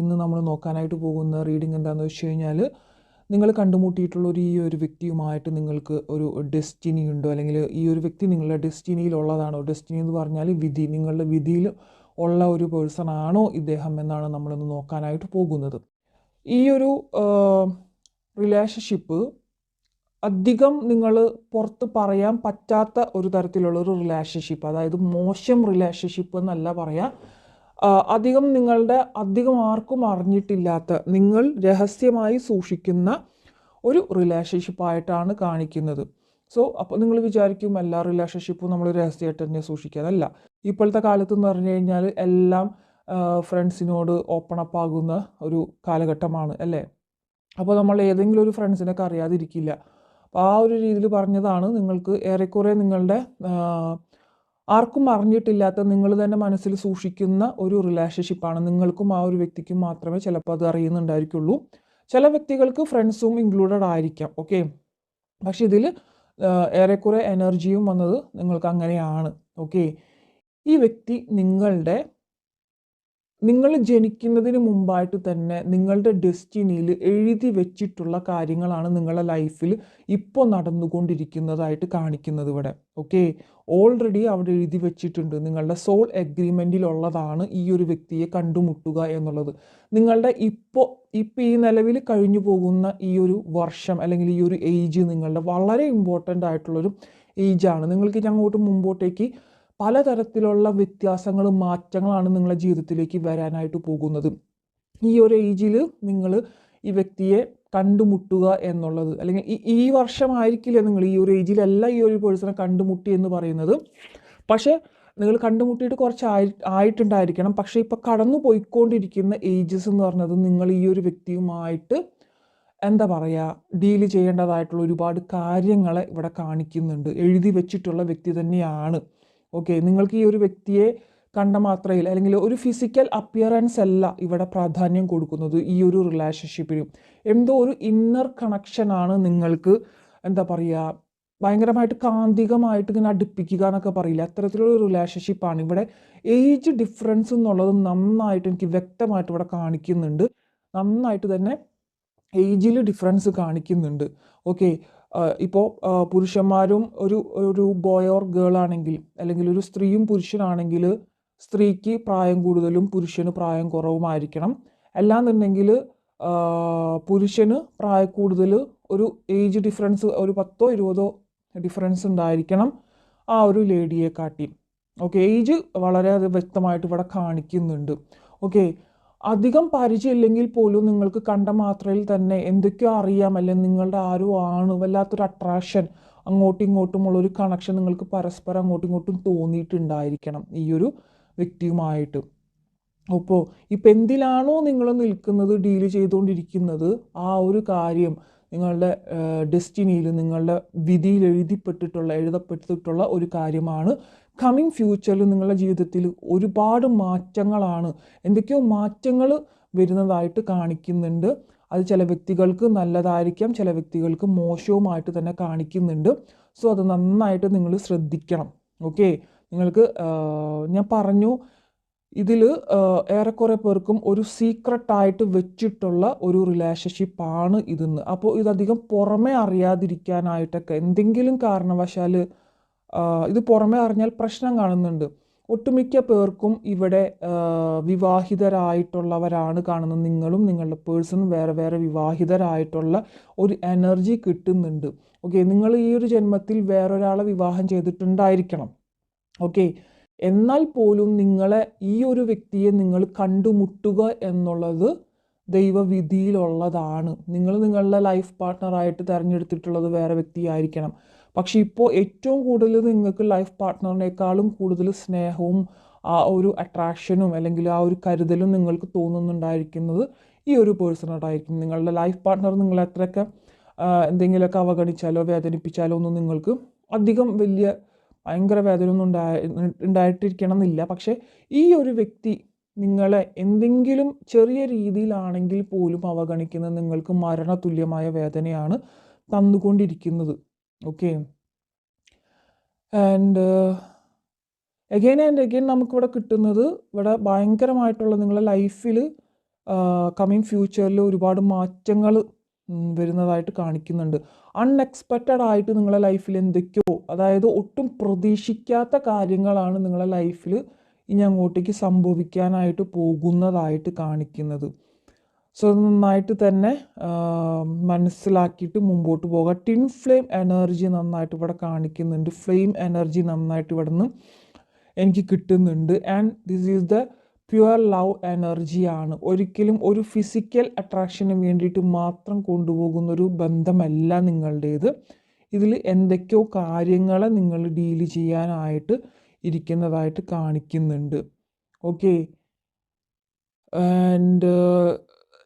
ഇന്ന് നമ്മൾ നോക്കാനായിട്ട് പോകുന്ന റീഡിംഗ് എന്താണെന്ന് വെച്ച് കഴിഞ്ഞാൽ, നിങ്ങൾ കണ്ടുമുട്ടിയിട്ടുള്ള ഈ ഒരു വ്യക്തിയുമായിട്ട് നിങ്ങൾക്ക് ഒരു ഡെസ്റ്റിനി ഉണ്ടോ, അല്ലെങ്കിൽ ഈ ഒരു വ്യക്തി നിങ്ങളുടെ ഡെസ്റ്റിനിയിലുള്ളതാണോ? ഡെസ്റ്റിനി എന്ന് പറഞ്ഞാൽ വിധി, നിങ്ങളുടെ വിധിയിൽ ഉള്ള ഒരു പേഴ്സൺ ആണോ ഇദ്ദേഹം എന്നാണ് നമ്മളിന്ന് നോക്കാനായിട്ട് പോകുന്നത്. ഈ ഒരു റിലേഷൻഷിപ്പ് അധികം നിങ്ങൾ പുറത്ത് പറയാൻ പറ്റാത്ത ഒരു തരത്തിലുള്ള ഒരു റിലേഷൻഷിപ്പ്, അതായത് മോശം റിലേഷൻഷിപ്പ് എന്നല്ല പറയാം, അധികം ആർക്കും അറിഞ്ഞിട്ടില്ലാത്ത, നിങ്ങൾ രഹസ്യമായി സൂക്ഷിക്കുന്ന ഒരു റിലേഷൻഷിപ്പായിട്ടാണ് കാണിക്കുന്നത്. സോ അപ്പോൾ നിങ്ങൾ വിചാരിക്കും എല്ലാ റിലേഷൻഷിപ്പും നമ്മൾ രഹസ്യമായിട്ട് തന്നെ സൂക്ഷിക്കാനല്ല. ഇപ്പോഴത്തെ കാലത്ത് എന്ന് പറഞ്ഞു കഴിഞ്ഞാൽ എല്ലാം ഫ്രണ്ട്സിനോട് ഓപ്പൺ അപ്പ് ആകുന്ന ഒരു കാലഘട്ടമാണ് അല്ലേ. അപ്പോൾ നമ്മൾ ഏതെങ്കിലും ഒരു ഫ്രണ്ട്സിനൊക്കെ അറിയാതിരിക്കില്ല. അപ്പോൾ ആ ഒരു രീതിയിൽ പറഞ്ഞതാണ്. നിങ്ങൾക്ക് ഏറെക്കുറെ നിങ്ങളുടെ ആർക്കും അറിഞ്ഞിട്ടില്ലാത്ത, നിങ്ങൾ തന്നെ മനസ്സിൽ സൂക്ഷിക്കുന്ന ഒരു റിലേഷൻഷിപ്പാണ്. നിങ്ങൾക്കും ആ ഒരു വ്യക്തിക്കും മാത്രമേ ചിലപ്പോൾ അത് അറിയുന്നുണ്ടായിരിക്കുള്ളൂ. ചില വ്യക്തികൾക്ക് ഫ്രണ്ട്സും ഇൻക്ലൂഡഡ് ആയിരിക്കാം, ഓക്കെ. പക്ഷെ ഇതിൽ ഏറെക്കുറെ എനർജിയും വന്നത് നിങ്ങൾക്ക് അങ്ങനെയാണ്, ഓക്കെ. ഈ വ്യക്തി നിങ്ങൾ ജനിക്കുന്നതിന് മുമ്പായിട്ട് തന്നെ നിങ്ങളുടെ ഡെസ്റ്റിനിയിൽ എഴുതി വെച്ചിട്ടുള്ള കാര്യങ്ങളാണ് നിങ്ങളുടെ ലൈഫിൽ ഇപ്പോൾ നടന്നുകൊണ്ടിരിക്കുന്നതായിട്ട് കാണിക്കുന്നത് ഇവിടെ, ഓക്കെ. ഓൾറെഡി അവിടെ എഴുതി വെച്ചിട്ടുണ്ട്. നിങ്ങളുടെ സോൾ എഗ്രിമെൻറ്റിലുള്ളതാണ് ഈ ഒരു വ്യക്തിയെ കണ്ടുമുട്ടുക എന്നുള്ളത്. നിങ്ങളുടെ ഇപ്പോൾ ഈ നിലവിൽ കഴിഞ്ഞു പോകുന്ന ഈ ഒരു വർഷം അല്ലെങ്കിൽ ഈ ഒരു ഏജ് നിങ്ങളുടെ വളരെ ഇമ്പോർട്ടൻ്റ് ആയിട്ടുള്ളൊരു ഏജാണ്. നിങ്ങൾക്ക് ഇനി അങ്ങോട്ട് മുമ്പോട്ടേക്ക് പലതരത്തിലുള്ള വ്യത്യാസങ്ങളും മാറ്റങ്ങളാണ് നിങ്ങളുടെ ജീവിതത്തിലേക്ക് വരാനായിട്ട് പോകുന്നത്. ഈ ഒരു ഏജിൽ നിങ്ങൾ ഈ വ്യക്തിയെ കണ്ടുമുട്ടുക എന്നുള്ളത്, അല്ലെങ്കിൽ ഈ വർഷമായിരിക്കില്ല നിങ്ങൾ ഈ ഒരു ഏജിലല്ല ഈ ഒരു പേഴ്സണെ കണ്ടുമുട്ടി എന്ന് പറയുന്നത്. പക്ഷേ നിങ്ങൾ കണ്ടുമുട്ടിയിട്ട് കുറച്ച് ആയിട്ടുണ്ടായിരിക്കണം. പക്ഷേ ഇപ്പോൾ കടന്നു പോയിക്കൊണ്ടിരിക്കുന്ന ഏജസ് എന്ന് പറഞ്ഞത് നിങ്ങൾ ഈ ഒരു വ്യക്തിയുമായിട്ട് എന്താ പറയുക, ഡീല് ചെയ്യേണ്ടതായിട്ടുള്ള ഒരുപാട് കാര്യങ്ങളെ ഇവിടെ കാണിക്കുന്നുണ്ട്. എഴുതി വെച്ചിട്ടുള്ള വ്യക്തി തന്നെയാണ്, ഓക്കെ. നിങ്ങൾക്ക് ഈ ഒരു വ്യക്തിയെ കണ്ട മാത്രയിൽ, അല്ലെങ്കിൽ ഒരു ഫിസിക്കൽ അപ്പിയറൻസ് അല്ല ഇവിടെ പ്രാധാന്യം കൊടുക്കുന്നത് ഈ ഒരു റിലേഷൻഷിപ്പിനും. എന്തോ ഒരു ഇന്നർ കണക്ഷനാണ് നിങ്ങൾക്ക്, എന്താ പറയുക, ഭയങ്കരമായിട്ട് കാന്തികമായിട്ട് ഇങ്ങനെ അടുപ്പിക്കുക എന്നൊക്കെ പറയില്ല, അത്തരത്തിലുള്ള റിലേഷൻഷിപ്പാണ്. ഇവിടെ ഏജ് ഡിഫറൻസ് എന്നുള്ളത് നന്നായിട്ട് എനിക്ക് വ്യക്തമായിട്ട് ഇവിടെ കാണിക്കുന്നുണ്ട്. നന്നായിട്ട് തന്നെ ഏജിൽ ഡിഫറൻസ് കാണിക്കുന്നുണ്ട്, ഓക്കെ. ഇപ്പോൾ പുരുഷന്മാരും ഒരു ബോയ് ഓർ ഗേൾ ആണെങ്കിൽ, അല്ലെങ്കിൽ ഒരു സ്ത്രീയും പുരുഷനാണെങ്കിൽ, സ്ത്രീക്ക് പ്രായം കൂടുതലും പുരുഷന് പ്രായം കുറവുമായിരിക്കണം. അല്ലാന്നുണ്ടെങ്കിൽ പുരുഷന് കൂടുതൽ ഒരു ഏജ് ഡിഫറൻസ് ഒരു 10-20 ഡിഫറൻസ് ഉണ്ടായിരിക്കണം ആ ഒരു ലേഡിയെ കാട്ടി, ഓക്കെ. ഏജ് വളരെ വ്യക്തമായിട്ട് ഇവിടെ കാണിക്കുന്നുണ്ട്, ഓക്കെ. അധികം പരിചയമില്ലെങ്കിൽ പോലും നിങ്ങൾക്ക് കണ്ട മാത്രയിൽ തന്നെ എന്തൊക്കെയോ അറിയാം, അല്ലെങ്കിൽ നിങ്ങളുടെ ആരോ ആണ്, വല്ലാത്തൊരു അട്രാക്ഷൻ, അങ്ങോട്ടും ഇങ്ങോട്ടുമുള്ളൊരു കണക്ഷൻ നിങ്ങൾക്ക് പരസ്പരം അങ്ങോട്ടും ഇങ്ങോട്ടും തോന്നിയിട്ടുണ്ടായിരിക്കണം ഈ ഒരു വ്യക്തിയുമായിട്ട്. അപ്പോൾ ഇപ്പം എന്തിലാണോ നിങ്ങൾ നിൽക്കുന്നത്, ഡീല് ചെയ്തുകൊണ്ടിരിക്കുന്നത്, ആ ഒരു കാര്യം നിങ്ങളുടെ ഡെസ്റ്റിനിയിൽ, നിങ്ങളുടെ വിധിയിൽ എഴുതപ്പെട്ടിട്ടുള്ള ഒരു കാര്യമാണ്. കമ്മിങ് ഫ്യൂച്ചറിൽ നിങ്ങളുടെ ജീവിതത്തിൽ ഒരുപാട് മാറ്റങ്ങളാണ്, എന്തൊക്കെയോ മാറ്റങ്ങൾ വരുന്നതായിട്ട് കാണിക്കുന്നുണ്ട്. അത് ചില വ്യക്തികൾക്ക് നല്ലതായിരിക്കാം, ചില വ്യക്തികൾക്ക് മോശവുമായിട്ട് തന്നെ കാണിക്കുന്നുണ്ട്. സോ അത് നന്നായിട്ട് നിങ്ങൾ ശ്രദ്ധിക്കണം, ഓക്കെ. നിങ്ങൾക്ക് ഞാൻ പറഞ്ഞു, ഇതിൽ ഏറെക്കുറെ പേർക്കും ഒരു സീക്രട്ടായിട്ട് വെച്ചിട്ടുള്ള ഒരു റിലേഷൻഷിപ്പാണ് ഇതെന്ന്. അപ്പോൾ ഇതധികം പുറമെ അറിയാതിരിക്കാനായിട്ടൊക്കെ എന്തെങ്കിലും കാരണവശാൽ ഇത് പുറമെ അറിഞ്ഞാൽ പ്രശ്നം കാണുന്നുണ്ട്. ഒട്ടുമിക്ക പേർക്കും ഇവിടെ വിവാഹിതരായിട്ടുള്ളവരാണ് കാണുന്നത്. നിങ്ങളും നിങ്ങളുടെ പേഴ്സണും വേറെ വേറെ വിവാഹിതരായിട്ടുള്ള ഒരു എനർജി കിട്ടുന്നുണ്ട്, ഓക്കെ. നിങ്ങൾ ഈ ഒരു ജന്മത്തിൽ വേറൊരാളെ വിവാഹം ചെയ്തിട്ടുണ്ടായിരിക്കണം, ഓക്കെ. എന്നാൽ പോലും നിങ്ങളെ ഈ ഒരു വ്യക്തിയെ നിങ്ങൾ കണ്ടുമുട്ടുക എന്നുള്ളത് ദൈവവിധിയിലുള്ളതാണ്. നിങ്ങൾ നിങ്ങളുടെ ലൈഫ് പാർട്ട്ണറായിട്ട് തിരഞ്ഞെടുത്തിട്ടുള്ളത് വേറെ വ്യക്തിയായിരിക്കണം. പക്ഷെ ഇപ്പോൾ ഏറ്റവും കൂടുതൽ നിങ്ങൾക്ക് ലൈഫ് പാർട്ട്ണറിനേക്കാളും കൂടുതൽ സ്നേഹവും ആ ഒരു അട്രാക്ഷനും അല്ലെങ്കിൽ ആ ഒരു കരുതലും നിങ്ങൾക്ക് തോന്നുന്നുണ്ടായിരിക്കുന്നത് ഈ ഒരു പേഴ്സണോടായിരിക്കും. നിങ്ങളുടെ ലൈഫ് പാർട്ട്ണർ നിങ്ങളെ എത്രയൊക്കെ എന്തെങ്കിലുമൊക്കെ അവഗണിച്ചാലോ വേദനിപ്പിച്ചാലോ ഒന്നും നിങ്ങൾക്ക് അധികം ഭയങ്കര വേദന ഒന്നും ഉണ്ടായിട്ടിരിക്കണം എന്നില്ല. പക്ഷേ ഈ ഒരു വ്യക്തി നിങ്ങളെ എന്തെങ്കിലും ചെറിയ രീതിയിലാണെങ്കിൽ പോലും അവഗണിക്കുന്നത് നിങ്ങൾക്ക് മരണതുല്യമായ വേദനയാണ് തന്നുകൊണ്ടിരിക്കുന്നത്, ഓക്കെ. ആൻഡ് അഗെയിൻ നമുക്കിവിടെ കിട്ടുന്നത്, ഇവിടെ ഭയങ്കരമായിട്ടുള്ള നിങ്ങളുടെ ലൈഫിൽ കമ്മിങ് ഫ്യൂച്ചറിൽ ഒരുപാട് മാറ്റങ്ങൾ വരുന്നതായിട്ട് കാണിക്കുന്നുണ്ട്. അൺഎക്സ്പെക്റ്റഡ് ആയിട്ട് നിങ്ങളുടെ ലൈഫിൽ എന്തൊക്കെയോ, അതായത് ഒട്ടും പ്രതീക്ഷിക്കാത്ത കാര്യങ്ങളാണ് നിങ്ങളുടെ ലൈഫിൽ ഇനി അങ്ങോട്ടേക്ക് സംഭവിക്കാനായിട്ട് പോകുന്നതായിട്ട് കാണിക്കുന്നത്. സോ നന്നായിട്ട് തന്നെ മനസ്സിലാക്കിയിട്ട് മുമ്പോട്ട് പോകുക. ടിൻ ഫ്ലെയിം എനർജി നന്നായിട്ട് ഇവിടെ കാണിക്കുന്നുണ്ട്. ഫ്ലെയിം എനർജി നന്നായിട്ട് ഇവിടെ നിന്ന് എനിക്ക് കിട്ടുന്നുണ്ട്. And this is the pure love എനർജിയാണ്. ഒരിക്കലും ഒരു ഫിസിക്കൽ അട്രാക്ഷന് വേണ്ടിയിട്ട് മാത്രം കൊണ്ടുപോകുന്നൊരു ബന്ധമല്ല നിങ്ങളുടേത്. ഇതിൽ എന്തൊക്കെയോ കാര്യങ്ങളെ നിങ്ങൾ ഡീല് ചെയ്യാനായിട്ട് ഇരിക്കുന്നതായിട്ട് കാണിക്കുന്നുണ്ട്. ഓക്കെ. ആൻഡ്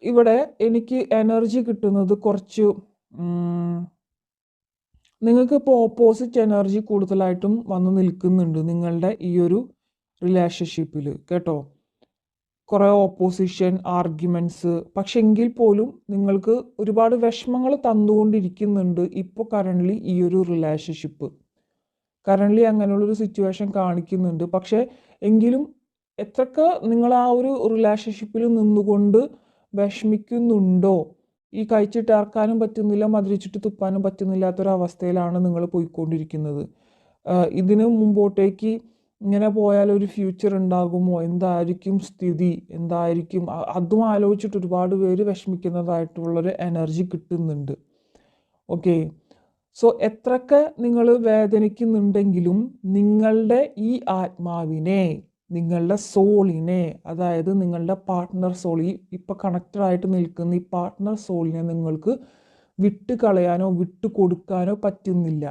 ഇവിടെ എനിക്ക് എനർജി കിട്ടുന്നത് കുറച്ച് നിങ്ങൾക്ക് ഇപ്പോൾ ഓപ്പോസിറ്റ് എനർജി കൂടുതലായിട്ടും വന്ന് നിൽക്കുന്നുണ്ട് നിങ്ങളുടെ ഈ ഒരു റിലേഷൻഷിപ്പിൽ കേട്ടോ. കുറേ ഓപ്പോസിഷൻ, ആർഗ്യുമെൻറ്റ്സ്, പക്ഷെ എങ്കിൽ പോലും നിങ്ങൾക്ക് ഒരുപാട് വിഷമങ്ങൾ തന്നുകൊണ്ടിരിക്കുന്നുണ്ട് ഇപ്പോൾ കറൻ്റ്ലി ഈ ഒരു റിലേഷൻഷിപ്പ്. കറൻ്റ്ലി അങ്ങനെയുള്ളൊരു സിറ്റുവേഷൻ കാണിക്കുന്നുണ്ട്. പക്ഷേ എങ്കിലും എത്രയൊക്കെ നിങ്ങൾ ആ ഒരു റിലേഷൻഷിപ്പിൽ നിന്നുകൊണ്ട് വിഷമിക്കുന്നുണ്ടോ, ഈ കഴിച്ചിട്ട് ഇറക്കാനും പറ്റുന്നില്ല, മധുരിച്ചിട്ട് തുപ്പാനും പറ്റുന്നില്ലാത്തൊരവസ്ഥയിലാണ് നിങ്ങൾ പോയിക്കൊണ്ടിരിക്കുന്നത്. ഇതിന് മുമ്പോട്ടേക്ക് ഇങ്ങനെ പോയാൽ ഒരു ഫ്യൂച്ചർ ഉണ്ടാകുമോ, എന്തായിരിക്കും സ്ഥിതി, എന്തായിരിക്കും, അതും ആലോചിച്ചിട്ട് ഒരുപാട് പേര് വിഷമിക്കുന്നതായിട്ടുള്ളൊരു എനർജി കിട്ടുന്നുണ്ട്. ഓക്കെ. സോ എത്രയൊക്കെ നിങ്ങൾ വേദനിക്കുന്നുണ്ടെങ്കിലും നിങ്ങളുടെ ഈ ആത്മാവിനെ, നിങ്ങളുടെ സോളിനെ, അതായത് നിങ്ങളുടെ പാർട്ട്ണർ സോൾ, ഇപ്പോൾ കണക്റ്റഡ് ആയിട്ട് നിൽക്കുന്ന ഈ പാർട്ട്ണർ സോളിനെ നിങ്ങൾക്ക് വിട്ട് കളയാനോ വിട്ട് കൊടുക്കാനോ പറ്റുന്നില്ല.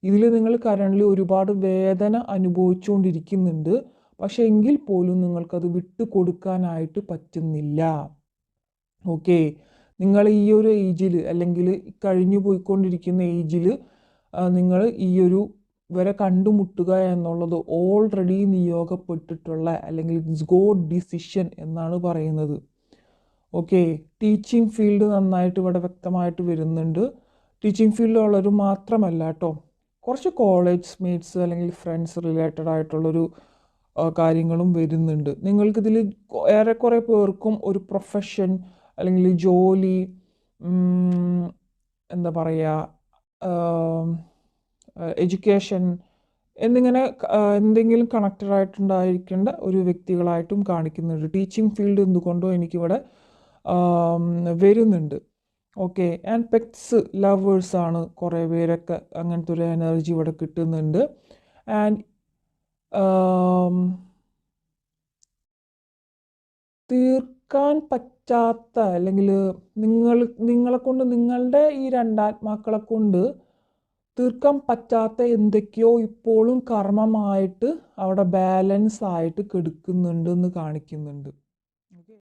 ഇതിൽ നിങ്ങൾ കറൻ്റ്ലി ഒരുപാട് വേദന അനുഭവിച്ചുകൊണ്ടിരിക്കുന്നുണ്ട്. പക്ഷെ എങ്കിൽ പോലും നിങ്ങൾക്കത് വിട്ട് കൊടുക്കാനായിട്ട് പറ്റുന്നില്ല. ഓക്കെ. നിങ്ങൾ ഈ ഒരു ഏജിൽ, അല്ലെങ്കിൽ കഴിഞ്ഞു പോയിക്കൊണ്ടിരിക്കുന്ന ഏജിൽ നിങ്ങൾ ഈ ഒരു വരെ കണ്ടുമുട്ടുക എന്നുള്ളത് ഓൾറെഡി നിയോഗപ്പെട്ടിട്ടുള്ള, അല്ലെങ്കിൽ ഇറ്റ്സ് ഗോഡ് ഡിസിഷൻ എന്നാണ് പറയുന്നത്. ഓക്കെ. ടീച്ചിങ് ഫീൽഡ് നന്നായിട്ട് ഇവിടെ വ്യക്തമായിട്ട് വരുന്നുണ്ട്. ടീച്ചിങ് ഫീൽഡിലുള്ളവർ മാത്രമല്ല കേട്ടോ, കുറച്ച് കോളേജ് മേറ്റ്സ് അല്ലെങ്കിൽ ഫ്രണ്ട്സ് റിലേറ്റഡ് ആയിട്ടുള്ളൊരു കാര്യങ്ങളും വരുന്നുണ്ട്. നിങ്ങൾക്കിതിൽ ഏറെക്കുറെ പേർക്കും ഒരു പ്രൊഫഷൻ അല്ലെങ്കിൽ ജോലി, എന്താ പറയുക, എഡ്യൂക്കേഷൻ എന്നിങ്ങനെ എന്തെങ്കിലും കണക്റ്റഡ് ആയിട്ടുണ്ടായിരിക്കേണ്ട ഒരു വ്യക്തികളായിട്ടും കാണിക്കുന്നുണ്ട്. ടീച്ചിങ് ഫീൽഡ് എന്തുകൊണ്ടോ എനിക്കിവിടെ വരുന്നുണ്ട്. ഓക്കെ. ആൻഡ് പെറ്റ്സ് ലവേഴ്സാണ് കുറേ പേരൊക്കെ, അങ്ങനത്തെ ഒരു എനർജി ഇവിടെ കിട്ടുന്നുണ്ട്. ആൻഡ് തീർക്കാൻ പറ്റാത്ത, അല്ലെങ്കിൽ നിങ്ങളെ കൊണ്ട്, നിങ്ങളുടെ ഈ രണ്ടാത്മാക്കളെ കൊണ്ട് തീർക്കാൻ പറ്റാത്ത എന്തൊക്കെയോ ഇപ്പോഴും കർമ്മമായിട്ട് അവിടെ ബാലൻസ് ആയിട്ട് കിടക്കുന്നുണ്ട് എന്ന് കാണിക്കുന്നുണ്ട്.